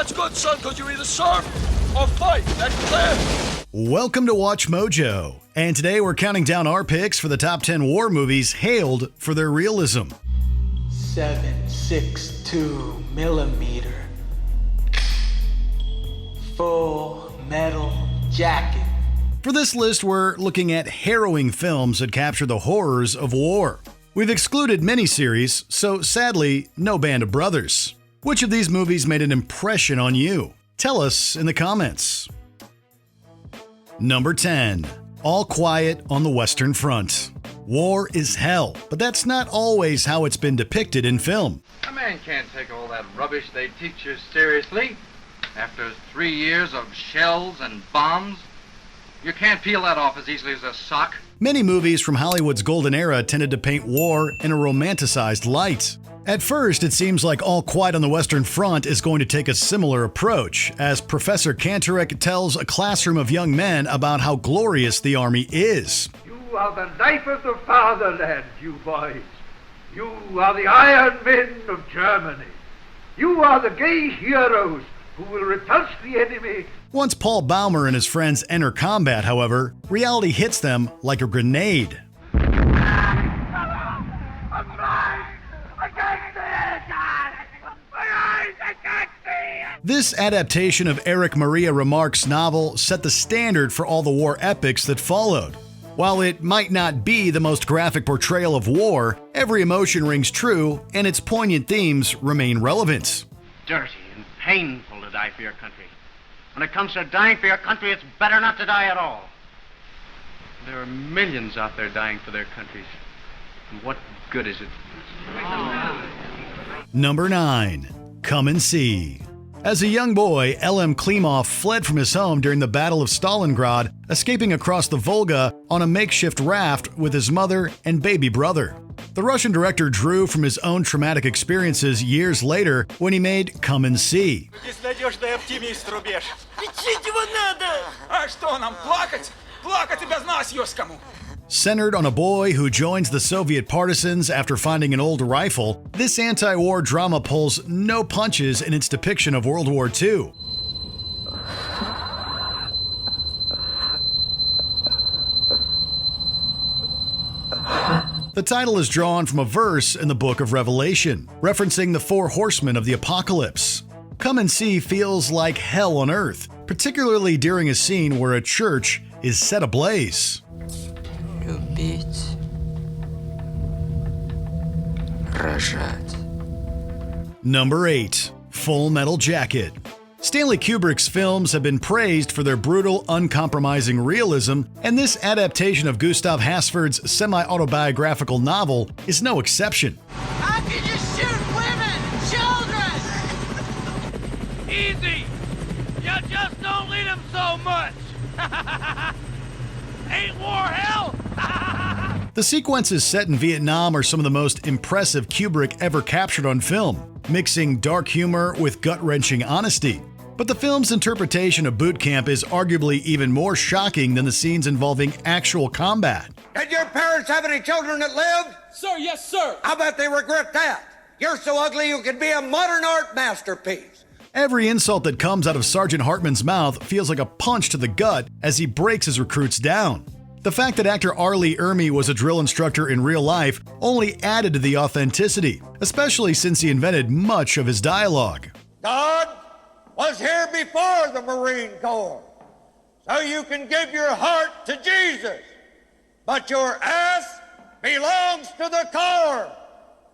That's good, son, because you either surf or fight. That's clear. Welcome to Watch Mojo, and today we're counting down our picks for the top 10 war movies hailed for their realism. 7.62 millimeter. Full metal jacket. For this list, we're looking at harrowing films that capture the horrors of war. We've excluded miniseries, so sadly, no Band of Brothers. Which of these movies made an impression on you? Tell us in the comments. Number 10. All Quiet on the Western Front. War is hell, but that's not always how it's been depicted in film. A man can't take all that rubbish they teach you seriously. After 3 years of shells and bombs, you can't peel that off as easily as a sock. Many movies from Hollywood's golden era tended to paint war in a romanticized light. At first, it seems like All Quiet on the Western Front is going to take a similar approach, as Professor Kantorek tells a classroom of young men about how glorious the Army is. You are the life of the fatherland, you boys. You are the Iron Men of Germany. You are the gay heroes who will repulse the enemy. Once Paul Baumer and his friends enter combat, however, reality hits them like a grenade. This adaptation of Erich Maria Remarque's novel set the standard for all the war epics that followed. While it might not be the most graphic portrayal of war, every emotion rings true and its poignant themes remain relevant. Dirty and painful to die for your country. When it comes to dying for your country, it's better not to die at all. There are millions out there dying for their countries. And what good is it? Number 9. Come and See. As a young boy, L.M. Klimov fled from his home during the Battle of Stalingrad, escaping across the Volga on a makeshift raft with his mother and baby brother. The Russian director drew from his own traumatic experiences years later when he made Come and See. Centered on a boy who joins the Soviet partisans after finding an old rifle, this anti-war drama pulls no punches in its depiction of World War II. The title is drawn from a verse in the book of Revelation, referencing the 4 horsemen of the apocalypse. Come and See feels like hell on earth, particularly during a scene where a church is set ablaze. Любить, рожать. Number 8. Full Metal Jacket. Stanley Kubrick's films have been praised for their brutal, uncompromising realism, and this adaptation of Gustav Hasford's semi-autobiographical novel is no exception. How can you shoot women, children? Easy. You just don't lead them so much. Ain't war hell? The sequences set in Vietnam are some of the most impressive Kubrick ever captured on film, mixing dark humor with gut-wrenching honesty. But the film's interpretation of boot camp is arguably even more shocking than the scenes involving actual combat. Did your parents have any children that lived? Sir, yes, sir. I bet they regret that. You're so ugly you could be a modern art masterpiece. Every insult that comes out of Sergeant Hartman's mouth feels like a punch to the gut as he breaks his recruits down. The fact that actor R. Lee Ermey was a drill instructor in real life only added to the authenticity, especially since he invented much of his dialogue. God was here before the Marine Corps, so you can give your heart to Jesus, but your ass belongs to the Corps.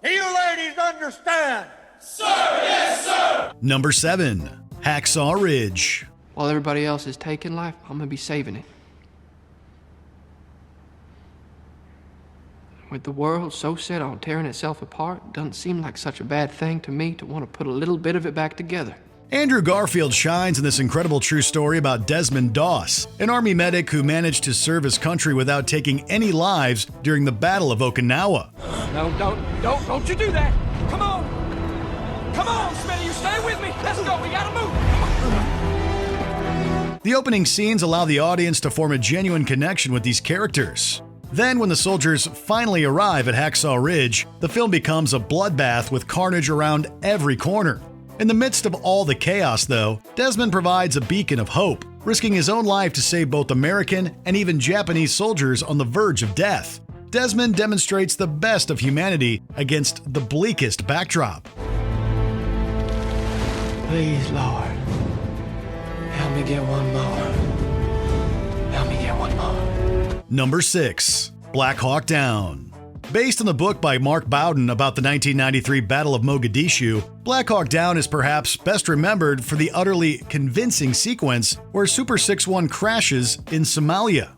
Do you ladies understand? Sir, yes, sir. Number 7. Hacksaw Ridge. While everybody else is taking life, I'm gonna be saving it. With the world so set on tearing itself apart, it doesn't seem like such a bad thing to me to want to put a little bit of it back together. Andrew Garfield shines in this incredible true story about Desmond Doss, an Army medic who managed to serve his country without taking any lives during the Battle of Okinawa. No, don't you do that. Come on, Smitty, you stay with me. Let's go, we gotta move. The opening scenes allow the audience to form a genuine connection with these characters. Then, when the soldiers finally arrive at Hacksaw Ridge, the film becomes a bloodbath with carnage around every corner. In the midst of all the chaos, though, Desmond provides a beacon of hope, risking his own life to save both American and even Japanese soldiers on the verge of death. Desmond demonstrates the best of humanity against the bleakest backdrop. Please, Lord, help me get one more. Help me get one more. Number 6. Black Hawk Down. Based on the book by Mark Bowden about the 1993 Battle of Mogadishu, Black Hawk Down is perhaps best remembered for the utterly convincing sequence where Super 6-1 crashes in Somalia.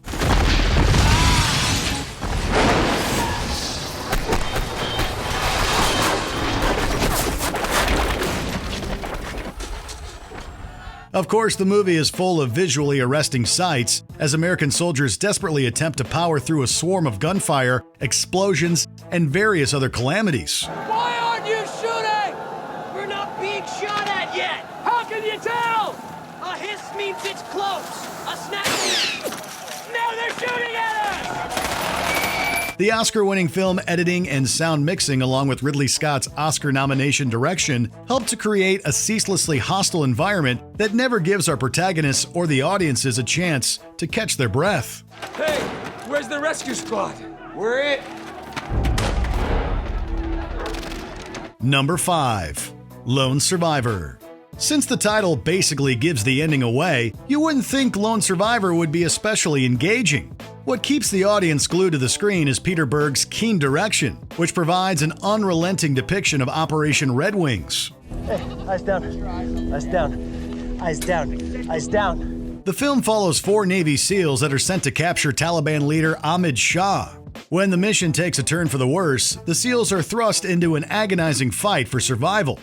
Of course, the movie is full of visually arresting sights as American soldiers desperately attempt to power through a swarm of gunfire, explosions, and various other calamities. Why aren't you shooting? We're not being shot at yet. How can you tell? A hiss means it's close. A snap means... Now they're shooting at us! The Oscar-winning film editing and sound mixing, along with Ridley Scott's Oscar nomination direction, helped to create a ceaselessly hostile environment that never gives our protagonists or the audiences a chance to catch their breath. Hey, where's the rescue squad? We're it. Number 5. Lone Survivor. Since the title basically gives the ending away, you wouldn't think Lone Survivor would be especially engaging. What keeps the audience glued to the screen is Peter Berg's keen direction, which provides an unrelenting depiction of Operation Red Wings. Hey, eyes down. Eyes down. Eyes down. Eyes down. The film follows 4 Navy SEALs that are sent to capture Taliban leader Ahmed Shah. When the mission takes a turn for the worse, the SEALs are thrust into an agonizing fight for survival.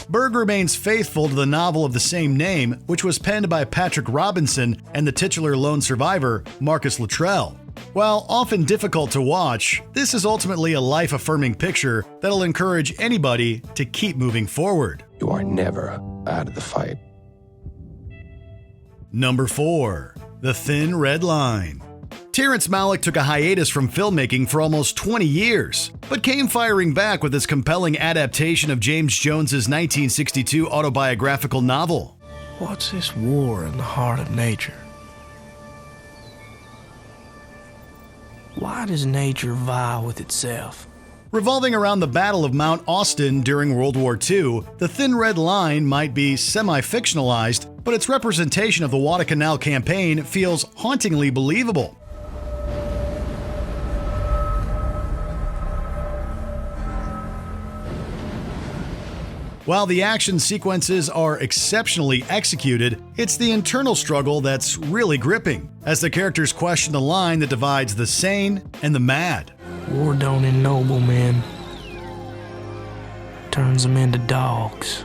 Berg remains faithful to the novel of the same name, which was penned by Patrick Robinson and the titular lone survivor, Marcus Luttrell. While often difficult to watch, this is ultimately a life-affirming picture that'll encourage anybody to keep moving forward. You are never out of the fight. Number 4. The Thin Red Line. Terrence Malick took a hiatus from filmmaking for almost 20 years, but came firing back with his compelling adaptation of James Jones's 1962 autobiographical novel. What's this war in the heart of nature? Why does nature vie with itself? Revolving around the Battle of Mount Austin during World War II, The Thin Red Line might be semi-fictionalized, but its representation of the Guadalcanal campaign feels hauntingly believable. While the action sequences are exceptionally executed, it's the internal struggle that's really gripping, as the characters question the line that divides the sane and the mad. War don't ennoble men. Turns them into dogs.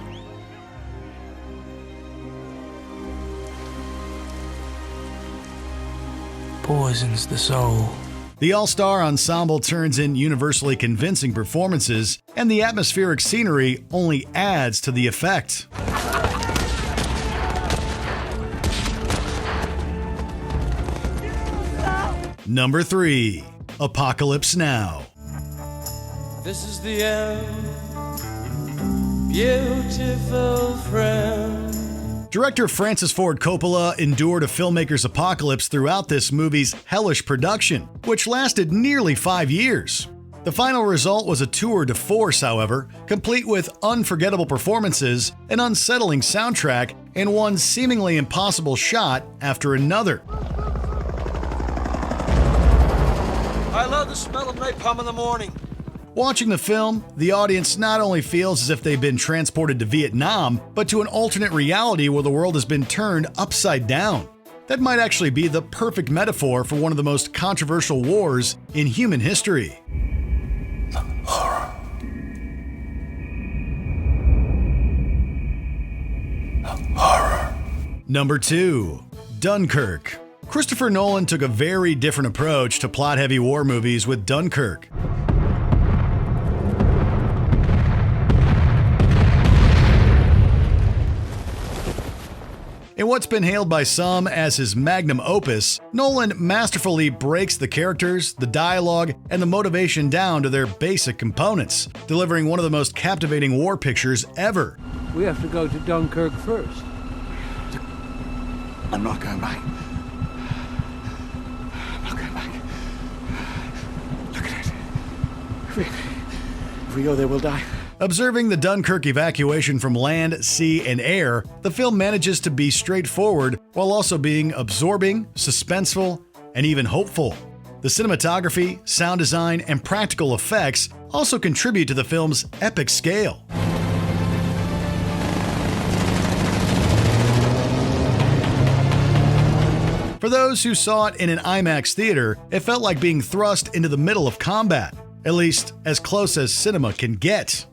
Poisons the soul. The all-star ensemble turns in universally convincing performances, and the atmospheric scenery only adds to the effect. Number 3. Apocalypse Now. This is the end, beautiful friend. Director Francis Ford Coppola endured a filmmaker's apocalypse throughout this movie's hellish production, which lasted nearly 5 years. The final result was a tour de force, however, complete with unforgettable performances, an unsettling soundtrack, and one seemingly impossible shot after another. I love the smell of napalm in the morning. Watching the film, the audience not only feels as if they've been transported to Vietnam, but to an alternate reality where the world has been turned upside down. That might actually be the perfect metaphor for one of the most controversial wars in human history. Horror. Horror. Number 2. Dunkirk. Christopher Nolan took a very different approach to plot-heavy war movies with Dunkirk. In what what's been hailed by some as his magnum opus, Nolan masterfully breaks the characters, the dialogue, and the motivation down to their basic components, delivering one of the most captivating war pictures ever. We have to go to Dunkirk first. I'm not going back. I'm not going back. Look at it. If we go there, we'll die. Observing the Dunkirk evacuation from land, sea, and air, the film manages to be straightforward while also being absorbing, suspenseful, and even hopeful. The cinematography, sound design, and practical effects also contribute to the film's epic scale. For those who saw it in an IMAX theater, it felt like being thrust into the middle of combat, at least as close as cinema can get.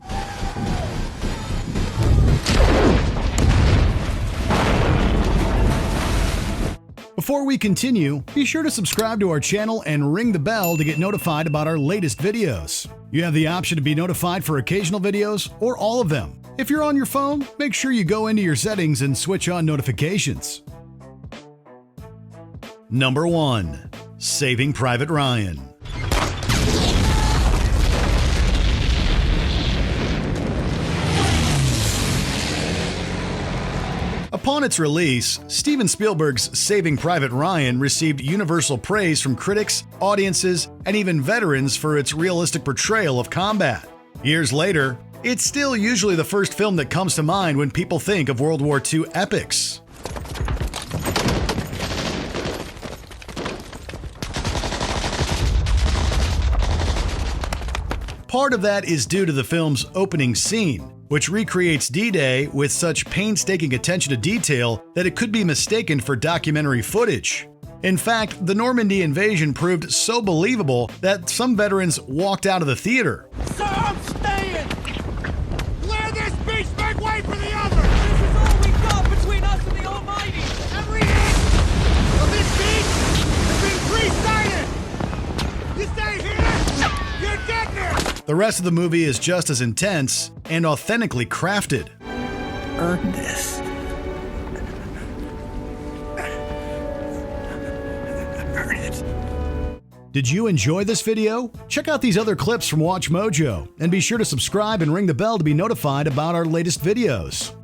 Before we continue, be sure to subscribe to our channel and ring the bell to get notified about our latest videos. You have the option to be notified for occasional videos or all of them. If you're on your phone, make sure you go into your settings and switch on notifications. Number 1. Saving Private Ryan. Upon its release, Steven Spielberg's Saving Private Ryan received universal praise from critics, audiences, and even veterans for its realistic portrayal of combat. Years later, it's still usually the first film that comes to mind when people think of World War II epics. Part of that is due to the film's opening scene, which recreates D-Day with such painstaking attention to detail that it could be mistaken for documentary footage. In fact, the Normandy invasion proved so believable that some veterans walked out of the theater. Sir, I'm staying! Clear this beach, make way for the other! This is all we've got between us and the Almighty! Every inch of this beach has been pre-sighted! You stay here, you're dead now! The rest of the movie is just as intense and authentically crafted. Earn this. Earn it. Did you enjoy this video? Check out these other clips from WatchMojo and be sure to subscribe and ring the bell to be notified about our latest videos.